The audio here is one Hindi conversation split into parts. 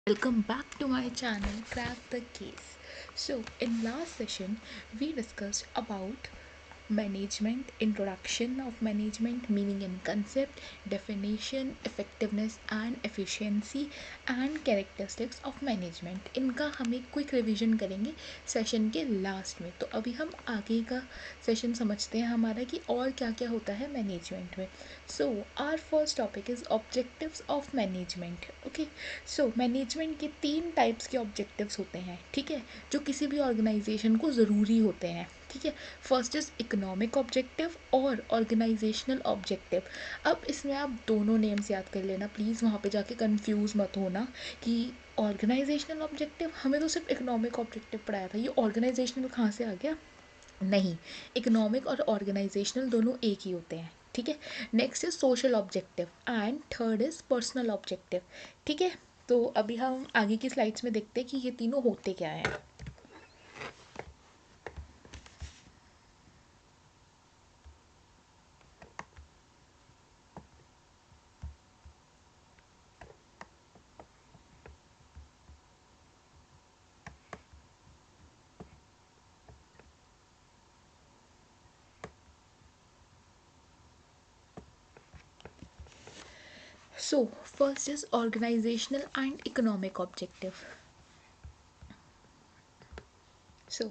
Welcome back to my channel Crack the Case. So, in last session, we discussed about management, introduction of management, meaning and concept, definition, effectiveness and efficiency and characteristics of management. इनका हम एक क्विक रिवीजन करेंगे सेशन के लास्ट में. तो अभी हम आगे का सेशन समझते हैं हमारा कि और क्या क्या होता है मैनेजमेंट में. So our first topic is objectives of management. Okay, so management के 3 टाइप्स के ऑब्जेक्टिव्स होते हैं. ठीक है, जो किसी भी ऑर्गेनाइजेशन को ज़रूरी होते हैं. ठीक है, फर्स्ट इज इकोनॉमिक ऑब्जेक्टिव और ऑर्गेनाइजेशनल ऑब्जेक्टिव. अब इसमें आप दोनों नेम्स याद कर लेना प्लीज़, वहाँ पे जाके कंफ्यूज मत होना कि ऑर्गेनाइजेशनल ऑब्जेक्टिव, हमें तो सिर्फ इकोनॉमिक ऑब्जेक्टिव पढ़ाया था, ये ऑर्गेनाइजेशनल कहाँ से आ गया. नहीं, इकोनॉमिक और ऑर्गेनाइजेशनल दोनों एक ही होते हैं. ठीक है, next is social objective and third is personal objective. ठीक है, तो अभी हम आगे की स्लाइड्स में देखते हैं कि ये तीनों होते क्या हैं. So, first is organizational and economic objective. So,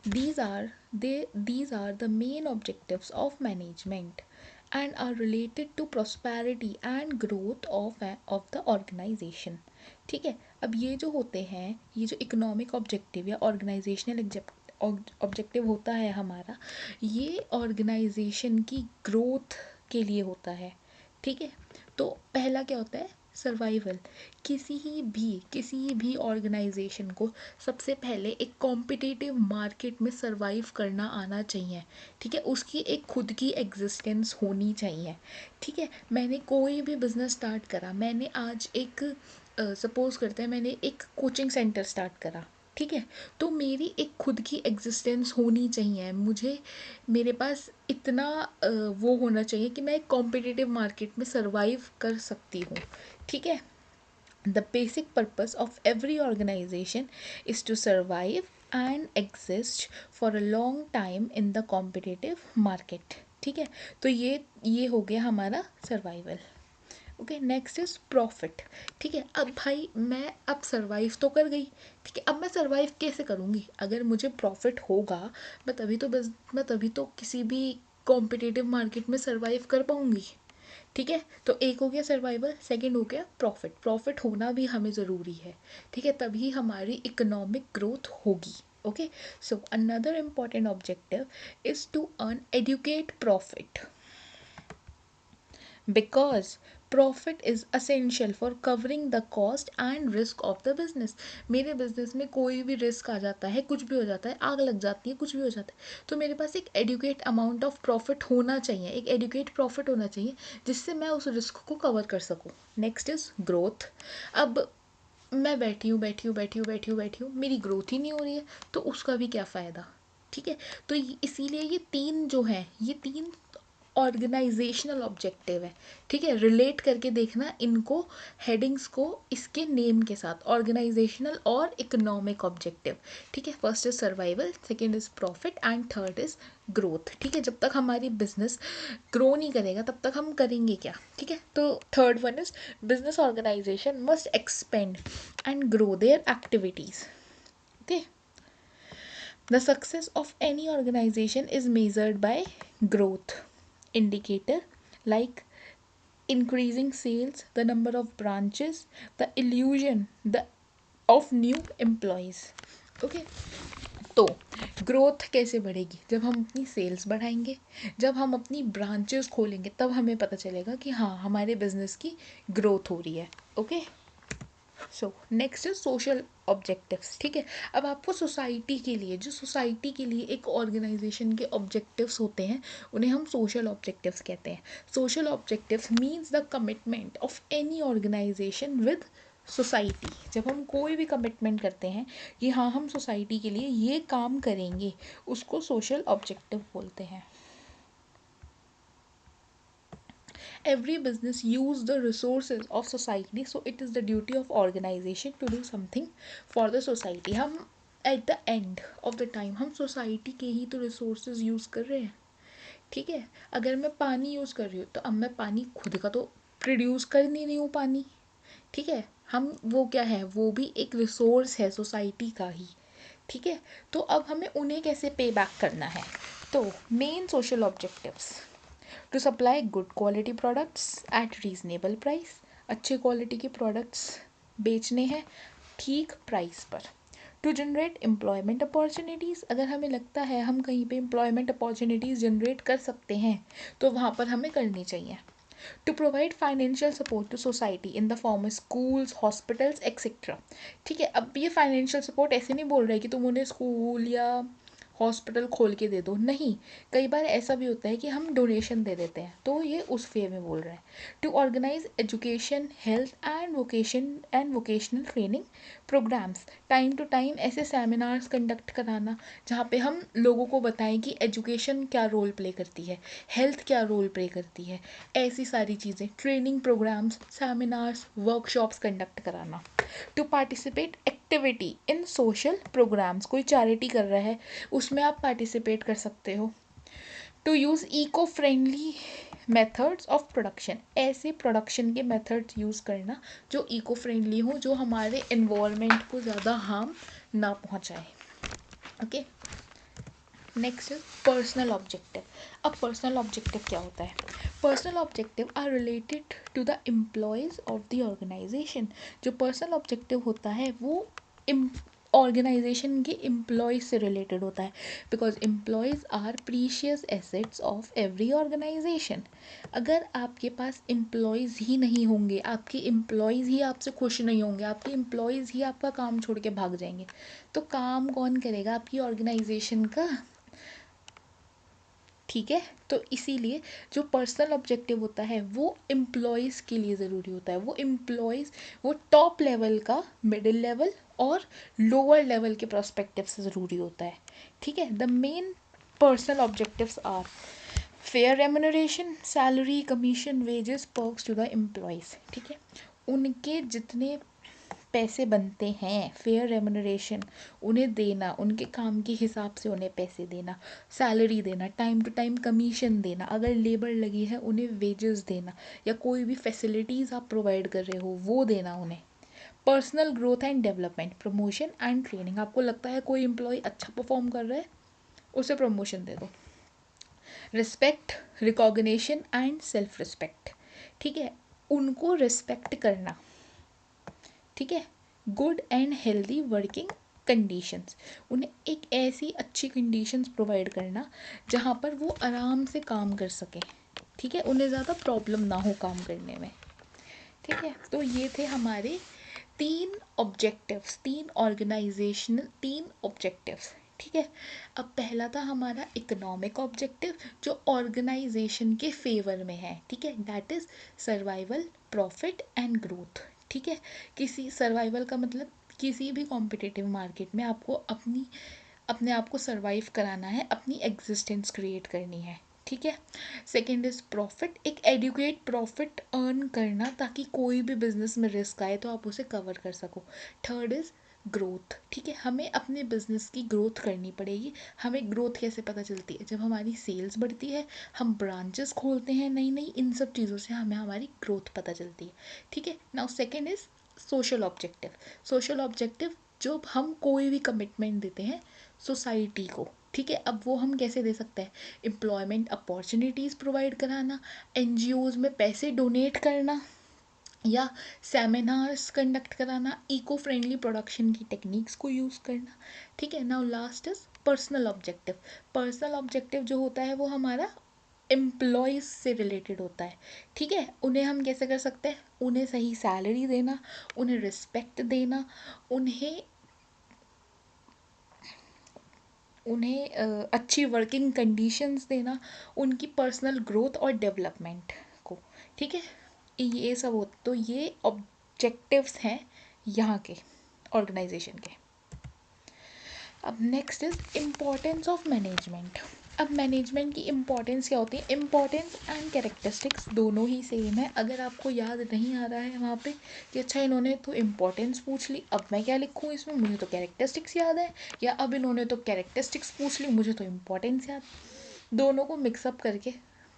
these are the main objectives of management and are related to prosperity and growth of the organization. ठीक है, अब ये जो होते हैं, ये जो इकोनॉमिक ऑब्जेक्टिव या ऑर्गेनाइजेशनल ऑब्जेक्टिव होता है हमारा, ये ऑर्गेनाइजेशन की ग्रोथ के लिए होता है. ठीक है, तो पहला क्या होता है, सर्वाइवल. किसी भी ऑर्गेनाइजेशन को सबसे पहले एक कॉम्पिटिटिव मार्केट में सर्वाइव करना आना चाहिए. ठीक है, उसकी एक खुद की एग्जिस्टेंस होनी चाहिए. ठीक है, मैंने कोई भी बिजनेस स्टार्ट करा, मैंने आज एक सपोज करते हैं मैंने एक कोचिंग सेंटर स्टार्ट करा. ठीक है, तो मेरी एक खुद की एग्जिस्टेंस होनी चाहिए. मेरे पास इतना वो होना चाहिए कि मैं एक कॉम्पिटिटिव मार्केट में सर्वाइव कर सकती हूँ. ठीक है, the basic purpose of every organization is to survive and exist for a long time in the competitive market. ठीक है, तो ये हो गया हमारा survival. Okay, next is profit. ठीक है, अब भाई मैं अब सर्वाइव तो कर गई. ठीक है, अब मैं सर्वाइव कैसे करूँगी, अगर मुझे प्रॉफिट होगा मैं तभी तो किसी भी कॉम्पिटिटिव मार्केट में सर्वाइव कर पाऊँगी. ठीक है, तो एक हो गया सर्वाइवल, सेकंड हो गया प्रॉफिट. प्रॉफिट होना भी हमें ज़रूरी है. ठीक है, तभी हमारी इकोनॉमिक ग्रोथ होगी. Okay, so another important objective is to earn adequate profit because profit is essential for covering the cost and risk of the business. मेरे बिजनेस में कोई भी रिस्क आ जाता है, कुछ भी हो जाता है, आग लग जाती है, कुछ भी हो जाता है, तो मेरे पास एक एडुकेट अमाउंट ऑफ प्रॉफिट होना चाहिए, एक एडुकेट प्रॉफिट होना चाहिए जिससे मैं उस रिस्क को कवर कर सकूँ. Next is growth. अब मैं बैठी हूँ, मेरी ग्रोथ ही नहीं हो रही है, तो उसका भी क्या फ़ायदा. ठीक है, तो इसीलिए ये तीन जो हैं, ये तीन ऑर्गेनाइजेशनल ऑब्जेक्टिव है. ठीक है, रिलेट करके देखना इनको, हेडिंग्स को इसके नेम के साथ, ऑर्गेनाइजेशनल और इकोनॉमिक ऑब्जेक्टिव. ठीक है, first is survival, second is profit and third is growth. ठीक है, जब तक हमारी बिजनेस ग्रो नहीं करेगा तब तक हम करेंगे क्या. ठीक है, तो third one is business organisation must expand and grow their activities. Okay, the success of any organization is measured by growth indicator like increasing sales, the number of branches, the illusion the of new employees. Okay, तो ग्रोथ कैसे बढ़ेगी, जब हम अपनी सेल्स बढ़ाएंगे, जब हम अपनी ब्रांचेस खोलेंगे, तब हमें पता चलेगा कि हाँ हमारे बिजनेस की ग्रोथ हो रही है. Okay, so next is social objectives. ठीक है, अब आपको सोसाइटी के लिए एक ऑर्गेनाइजेशन के ऑब्जेक्टिव्स होते हैं, उन्हें हम सोशल ऑब्जेक्टिव्स कहते हैं. Social objectives means the commitment of any organisation with society. जब हम कोई भी कमिटमेंट करते हैं कि हाँ हम सोसाइटी के लिए ये काम करेंगे, उसको सोशल ऑब्जेक्टिव बोलते हैं. every business use the resources of society, so it is the duty of organization to do something for the society. हम at the end of the time हम society के ही तो resources use कर रहे हैं, ठीक है। अगर मैं पानी यूज़ कर रही हूँ तो अब मैं पानी खुद का तो प्रोड्यूस कर नहीं रही हूँ पानी, ठीक है। हम वो क्या है, वो भी एक रिसोर्स है सोसाइटी का ही, ठीक है। तो अब हमें उन्हें कैसे पे बैक करना है। तो main social objectives, to supply good quality products at reasonable price, अच्छे क्वालिटी के प्रोडक्ट्स बेचने हैं ठीक प्राइस पर। टू जनरेट एम्प्लॉयमेंट अपॉर्चुनिटीज़, अगर हमें लगता है हम कहीं पे एम्प्लॉयमेंट अपॉर्चुनिटीज़ जनरेट कर सकते हैं तो वहाँ पर हमें करनी चाहिए। To provide financial support to society in the form of schools, hospitals etcetera, ठीक है। अब ये फाइनेंशियल सपोर्ट ऐसे नहीं बोल रहे कि तुम उन्हें स्कूल या हॉस्पिटल खोल के दे दो, नहीं। कई बार ऐसा भी होता है कि हम डोनेशन दे देते हैं, तो ये उस वे में बोल रहे हैं। To organise education, health and vocational training programmes, time to time ऐसे सेमिनार्स कंडक्ट कराना जहाँ पे हम लोगों को बताएं कि एजुकेशन क्या रोल प्ले करती है, हेल्थ क्या रोल प्ले करती है, ऐसी सारी चीज़ें, training programmes, seminars, workshops conduct कराना। To participate activity in social programmes, कोई चैरिटी कर रहा है उसमें आप पार्टिसिपेट कर सकते हो। To use eco friendly methods of production, ऐसे प्रोडक्शन के मेथड्स यूज़ करना जो इको फ्रेंडली हो, जो हमारे एनवायरनमेंट को ज़्यादा हार्म ना पहुँचाए, okay. Next is personal objective. अब पर्सनल ऑब्जेक्टिव क्या होता है। Personal objective are related to the employees of the organisation, जो पर्सनल ऑब्जेक्टिव होता है वो ऑर्गेनाइजेशन के एम्प्लॉयज़ से रिलेटेड होता है, because employees are precious assets of every organisation. अगर आपके पास एम्प्लॉयज़ ही नहीं होंगे, आपके एम्प्लॉयज़ ही आपसे खुश नहीं होंगे, आपके एम्प्लॉयज़ ही आपका काम छोड़ के भाग जाएंगे, तो काम कौन करेगा, आपकी ऑर्गेनाइजेशन का, ठीक है। तो इसीलिए जो पर्सनल ऑब्जेक्टिव होता है वो एम्प्लॉयज़ के लिए ज़रूरी होता है। वो एम्प्लॉयज़, वो टॉप लेवल का, मिडिल लेवल और लोअर लेवल के प्रोस्पेक्टिव से ज़रूरी होता है, ठीक है। The main personal objectives are fair remuneration, salary, commission, wages, perks to the employees, ठीक है। उनके जितने पैसे बनते हैं, फेयर रेम्यूनरेशन उन्हें देना, उनके काम के हिसाब से उन्हें पैसे देना, सैलरी देना, टाइम टू टाइम कमीशन देना, अगर लेबर लगी है उन्हें वेजेस देना, या कोई भी फैसिलिटीज़ आप प्रोवाइड कर रहे हो वो देना उन्हें। Personal growth and development, promotion and training, आपको लगता है कोई एम्प्लॉय अच्छा परफॉर्म कर रहा है उसे प्रमोशन दे दो। Respect, recognition and self respect, ठीक है। उनको रिस्पेक्ट करना, ठीक है। Good and healthy working conditions, उन्हें एक ऐसी अच्छी कंडीशंस प्रोवाइड करना जहाँ पर वो आराम से काम कर सकें, ठीक है, उन्हें ज़्यादा प्रॉब्लम ना हो काम करने में, ठीक है। तो ये थे हमारे तीन ऑब्जेक्टिव्स, तीन ऑब्जेक्टिव्स, ठीक है। अब पहला था हमारा इकोनॉमिक ऑब्जेक्टिव जो ऑर्गेनाइजेशन के फेवर में है, ठीक है, that is survival, profit and growth, ठीक है। किसी सर्वाइवल का मतलब किसी भी कॉम्पिटिटिव मार्केट में आपको अपने आप को सर्वाइव कराना है, अपनी एग्जिस्टेंस क्रिएट करनी है, ठीक है। सेकेंड इज प्रॉफिट, एक एडुकेट प्रॉफिट अर्न करना ताकि कोई भी बिजनेस में रिस्क आए तो आप उसे कवर कर सको। थर्ड इज ग्रोथ, ठीक है, हमें अपने बिजनेस की ग्रोथ करनी पड़ेगी। हमें ग्रोथ कैसे पता चलती है, जब हमारी सेल्स बढ़ती है, हम ब्रांचेस खोलते हैं नई नई, इन सब चीज़ों से हमें हमारी ग्रोथ पता चलती है, ठीक है। Now second is social objective. Social objective जो हम कोई भी कमिटमेंट देते हैं सोसाइटी को, ठीक है। अब वो हम कैसे दे सकते हैं, एम्प्लॉयमेंट अपॉर्चुनिटीज़ प्रोवाइड कराना, एनजीओज़ में पैसे डोनेट करना, या सेमिनार्स कंडक्ट कराना, इको फ्रेंडली प्रोडक्शन की टेक्निक्स को यूज़ करना, ठीक है। Now last is personal objective. Personal objective जो होता है वो हमारा एम्प्लॉयज़ से रिलेटेड होता है, ठीक है। उन्हें हम कैसे कर सकते हैं, उन्हें सही सैलरी देना, उन्हें रिस्पेक्ट देना, उन्हें अच्छी वर्किंग कंडीशंस देना, उनकी पर्सनल ग्रोथ और डेवलपमेंट को, ठीक है। ये सब हो, तो ये ऑब्जेक्टिव्स हैं यहाँ के ऑर्गेनाइजेशन के। अब next is importance of management. अब मैनेजमेंट की इम्पोर्टेंस क्या होती है? इम्पोर्टेंस एंड कैरेक्टरिस्टिक्स दोनों ही सेम है। अगर आपको याद नहीं आ रहा है वहाँ पे कि अच्छा इन्होंने तो इम्पोर्टेंस पूछ ली, अब मैं क्या लिखूँ इसमें, मुझे तो कैरेक्टरिस्टिक्स याद है, या अब इन्होंने तो कैरेक्टरिस्टिक्स पूछ ली, मुझे तो इम्पोर्टेंस याद, दोनों को मिक्सअप करके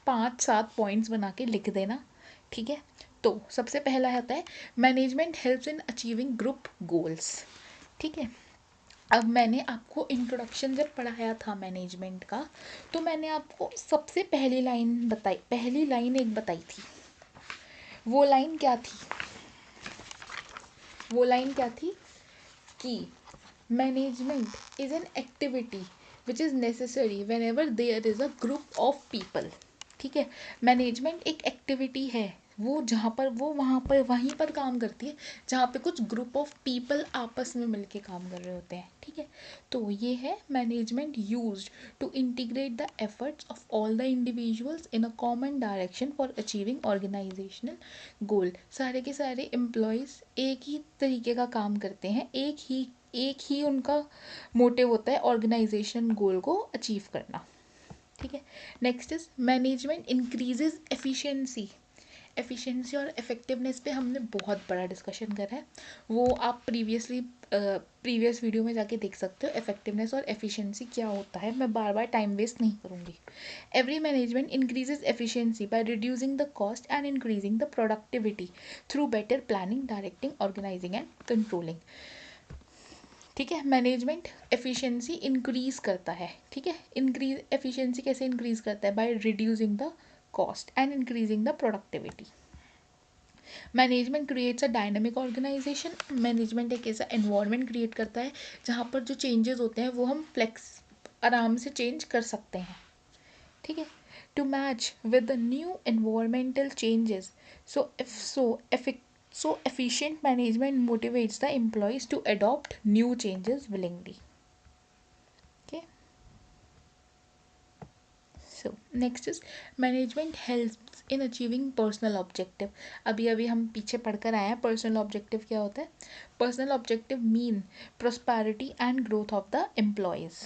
5-7 पॉइंट्स बना के लिख देना। ठीक है, तो सबसे पहला आता है management helps in achieving group goals. ठीक है, अब मैंने आपको इंट्रोडक्शन जब पढ़ाया था मैनेजमेंट का, तो मैंने आपको सबसे पहली लाइन बताई, पहली लाइन एक बताई थी। वो लाइन क्या थी? वो लाइन क्या थी कि management is an activity which is necessary whenever there is a group of people. ठीक है, मैनेजमेंट एक एक्टिविटी है वो जहाँ पर वो वहाँ पर वहीं पर काम करती है जहाँ पे कुछ ग्रुप ऑफ पीपल आपस में मिलके काम कर रहे होते हैं। ठीक है, तो ये है management used to integrate the efforts of all the individuals in a common direction for achieving organisational goal. सारे के सारे एम्प्लॉयज़ एक ही तरीके का काम करते हैं, एक ही उनका मोटिव होता है ऑर्गेनाइजेशन गोल को अचीव करना। ठीक है, next is management increases efficiency. Efficiency और इफेक्टिवनेस पे हमने बहुत बड़ा डिस्कशन करा है, वो आप प्रीवियस वीडियो में जाके देख सकते हो। इफेक्टिवनेस और एफिशिएंसी क्या होता है, मैं बार बार टाइम वेस्ट नहीं करूँगी। Every management increases efficiency by reducing the cost and increasing the productivity through better planning, directing, organising and controlling. ठीक है, मैनेजमेंट एफिशिएंसी इंक्रीज करता है। ठीक है, इंक्रीज एफिशिएंसी कैसे इंक्रीज करता है? By reducing the cost and increasing the productivity. Management creates a dynamic organisation. Management एक ऐसा एनवायरनमेंट क्रिएट करता है जहाँ पर जो चेंजेस होते हैं वो हम आराम से चेंज कर सकते हैं। ठीक है, to match with the new environmental changes, so efficient management motivates the employees to adopt new changes willingly. Okay, so next is management helps in achieving personal objective. अभी अभी हम पीछे पढ़कर आए हैं पर्सनल ऑब्जेक्टिव क्या होता है। Personal objective mean prosperity and growth of the employees.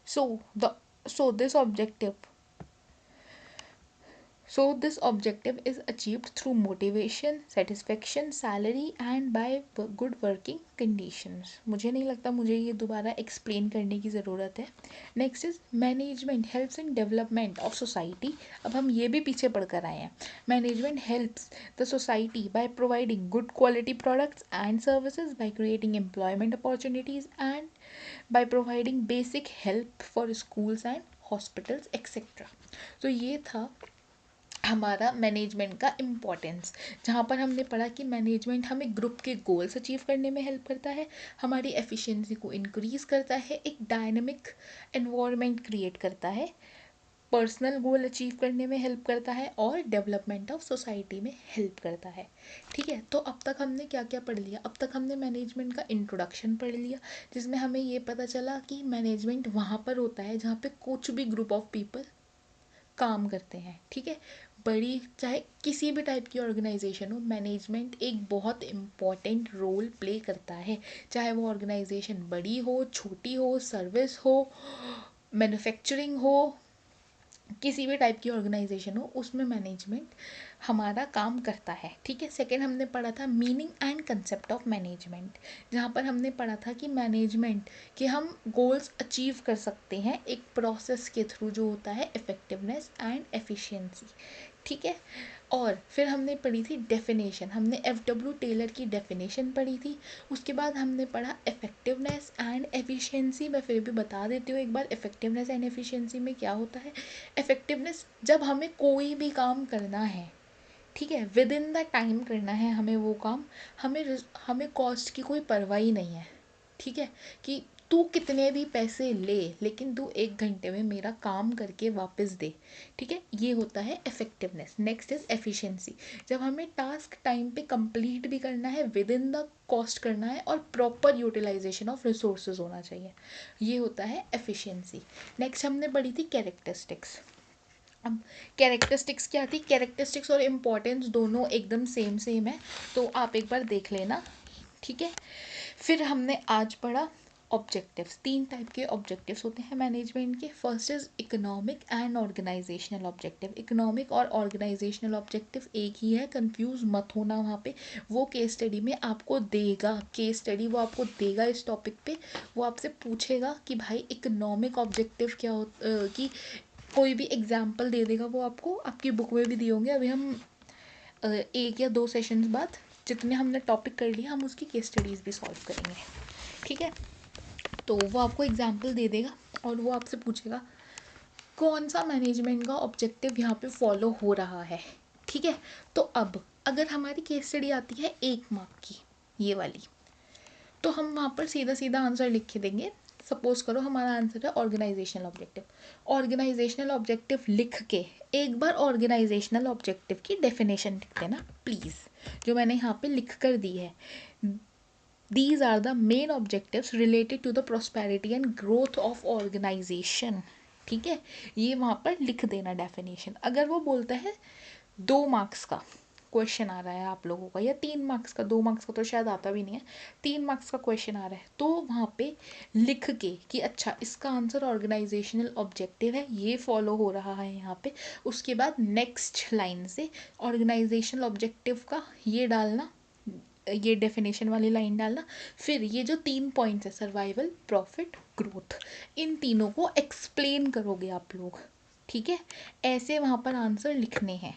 So this objective So this objective is achieved through motivation, satisfaction, salary and by good working conditions. मुझे नहीं लगता मुझे ये दोबारा एक्सप्लेन करने की ज़रूरत है। Next is management helps in development of society. अब हम ये भी पीछे पढ़ कर आए हैं। Management helps the society by providing good quality products and services, by creating employment opportunities and by providing basic help for schools and hospitals etcetera. तो ये था हमारा मैनेजमेंट का इम्पोर्टेंस, जहाँ पर हमने पढ़ा कि मैनेजमेंट हमें ग्रुप के गोल्स अचीव करने में हेल्प करता है, हमारी एफिशिएंसी को इंक्रीज़ करता है, एक डायनेमिक एनवायरनमेंट क्रिएट करता है, पर्सनल गोल अचीव करने में हेल्प करता है और डेवलपमेंट ऑफ सोसाइटी में हेल्प करता है। ठीक है, तो अब तक हमने क्या क्या पढ़ लिया? अब तक हमने मैनेजमेंट का इंट्रोडक्शन पढ़ लिया, जिसमें हमें ये पता चला कि मैनेजमेंट वहाँ पर होता है जहाँ पे कुछ भी ग्रुप ऑफ पीपल काम करते हैं। ठीक है, बड़ी चाहे किसी भी टाइप की ऑर्गेनाइजेशन हो, मैनेजमेंट एक बहुत इम्पॉर्टेंट रोल प्ले करता है। चाहे वो ऑर्गेनाइजेशन बड़ी हो, छोटी हो, सर्विस हो, मैन्युफैक्चरिंग हो, किसी भी टाइप की ऑर्गेनाइजेशन हो, उसमें मैनेजमेंट हमारा काम करता है। ठीक है, सेकंड हमने पढ़ा था meaning and concept of management, जहाँ पर हमने पढ़ा था कि मैनेजमेंट के हम गोल्स अचीव कर सकते हैं एक प्रोसेस के थ्रू जो होता है इफेक्टिवनेस एंड एफिशिएंसी। ठीक है, और फिर हमने पढ़ी थी डेफिनेशन, हमने एफ.डब्ल्यू. टेलर की डेफिनेशन पढ़ी थी। उसके बाद हमने पढ़ा इफेक्टिवनेस एंड एफिशिएंसी। मैं फिर भी बता देती हूँ एक बार इफेक्टिवनेस एंड एफिशिएंसी में क्या होता है। इफेक्टिवनेस जब हमें कोई भी काम करना है, ठीक है, विद इन द टाइम करना है हमें वो काम, हमें कॉस्ट की कोई परवाह ही नहीं है। ठीक है, कि तू कितने भी पैसे ले लेकिन तू 1 घंटे में मेरा काम करके वापस दे। ठीक है, ये होता है इफेक्टिवनेस। नेक्स्ट इज एफिशिएंसी, जब हमें टास्क टाइम पे कंप्लीट भी करना है, विद इन द कॉस्ट करना है और प्रॉपर यूटिलाइजेशन ऑफ रिसोर्सेज होना चाहिए, ये होता है एफिशिएंसी। नेक्स्ट हमने पढ़ी थी कैरेक्टरिस्टिक्स। अब कैरेक्टरिस्टिक्स क्या थी? कैरेक्टरिस्टिक्स और इम्पोर्टेंस दोनों एकदम सेम है, तो आप एक बार देख लेना। ठीक है, फिर हमने आज पढ़ा ऑब्जेक्टिव्स, 3 टाइप के ऑब्जेक्टिव्स होते हैं मैनेजमेंट के। First is economic and organisational objective. Economic और ऑर्गेनाइजेशनल ऑब्जेक्टिव एक ही है, कंफ्यूज मत होना वहाँ पे। वो केस स्टडी में आपको देगा, केस स्टडी वो आपको देगा इस टॉपिक पे। वो आपसे पूछेगा कि भाई इकोनॉमिक ऑब्जेक्टिव क्या हो, कि कोई भी एग्जाम्पल दे देगा वो आपको, आपकी बुक में भी दिए होंगे। अभी हम 1 या 2 सेशंस बाद जितने हमने टॉपिक कर लिया हम उसकी केस स्टडीज़ भी सॉल्व करेंगे, ठीक है। तो वो आपको एग्जाम्पल दे देगा और वो आपसे पूछेगा कौन सा मैनेजमेंट का ऑब्जेक्टिव यहाँ पे फॉलो हो रहा है, ठीक है। तो अब अगर हमारी केस स्टडी आती है 1 मार्क की, ये वाली, तो हम वहाँ पर सीधा सीधा आंसर लिख के देंगे। सपोज करो हमारा आंसर है ऑर्गेनाइजेशनल ऑब्जेक्टिव। ऑर्गेनाइजेशनल ऑब्जेक्टिव लिख के एक बार ऑर्गेनाइजेशनल ऑब्जेक्टिव की डेफिनेशन लिख देना प्लीज़, जो मैंने यहाँ पे लिख कर दी है। These are the main objectives related to the prosperity and growth of organization, ठीक है। ये वहाँ पर लिख देना डेफिनेशन। अगर वो बोलता है 2 मार्क्स का क्वेश्चन आ रहा है आप लोगों का, या 3 मार्क्स का, 2 मार्क्स का तो शायद आता भी नहीं है, 3 मार्क्स का क्वेश्चन आ रहा है, तो वहाँ पे लिख के कि अच्छा इसका आंसर ऑर्गेनाइजेशनल ऑब्जेक्टिव है, ये फॉलो हो रहा है यहाँ पे। उसके बाद नेक्स्ट लाइन से ऑर्गेनाइजेशनल ऑब्जेक्टिव का ये डालना, ये डेफिनेशन वाली लाइन डालना। फिर ये जो 3 पॉइंट्स है, सर्वाइवल, प्रॉफिट, ग्रोथ, इन तीनों को एक्सप्लेन करोगे आप लोग, ठीक है। ऐसे वहाँ पर आंसर लिखने हैं,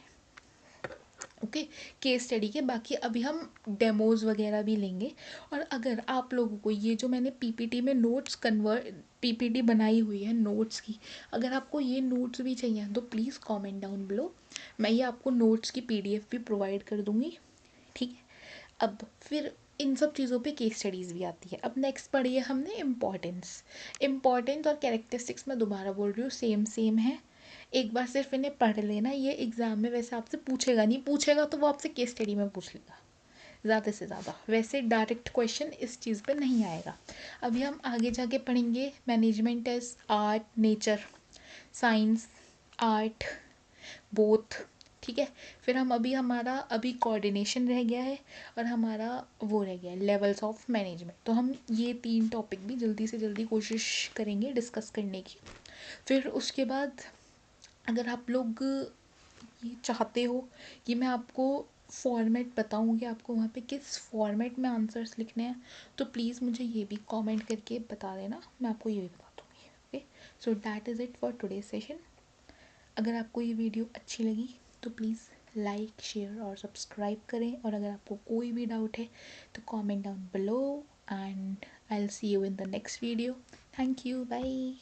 ओके। केस स्टडी के बाकी अभी हम डेमोज वगैरह भी लेंगे। और अगर आप लोगों को ये जो मैंने पीपीटी में नोट्स पीपीटी बनाई हुई है नोट्स की, अगर आपको ये नोट्स भी चाहिए तो प्लीज़ कमेंट डाउन बिलो, मैं ये आपको नोट्स की पीडीएफ भी प्रोवाइड कर दूँगी, ठीक है। अब फिर इन सब चीज़ों पे केस स्टडीज़ भी आती है। अब नेक्स्ट पढ़ी है हमने इम्पॉर्टेंस और कैरेक्टरिस्टिक्स, मैं दोबारा बोल रही हूँ, सेम है। एक बार सिर्फ इन्हें पढ़ लेना, ये एग्ज़ाम में वैसे आपसे पूछेगा नहीं, पूछेगा तो वो आपसे केस स्टडी में पूछ लेगा ज़्यादा से ज़्यादा, वैसे डायरेक्ट क्वेश्चन इस चीज़ पे नहीं आएगा। अभी हम आगे जाके पढ़ेंगे management as art, nature, science, art, both, ठीक है। फिर हम हमारा अभी कोऑर्डिनेशन रह गया है और हमारा वो रह गया है लेवल्स ऑफ मैनेजमेंट। तो हम ये 3 टॉपिक भी जल्दी से जल्दी कोशिश करेंगे डिस्कस करने की। फिर उसके बाद अगर आप लोग ये चाहते हो कि मैं आपको फॉर्मेट बताऊँ कि आपको वहाँ पे किस फॉर्मेट में आंसर्स लिखने हैं, तो प्लीज़ मुझे ये भी कमेंट करके बता देना, मैं आपको ये भी बता दूँगी, okay. So that is it for today session. अगर आपको ये वीडियो अच्छी लगी तो प्लीज़ लाइक, शेयर और सब्सक्राइब करें। और अगर आपको कोई भी डाउट है तो comment down below, and I will see you in the next video. Thank you, bye.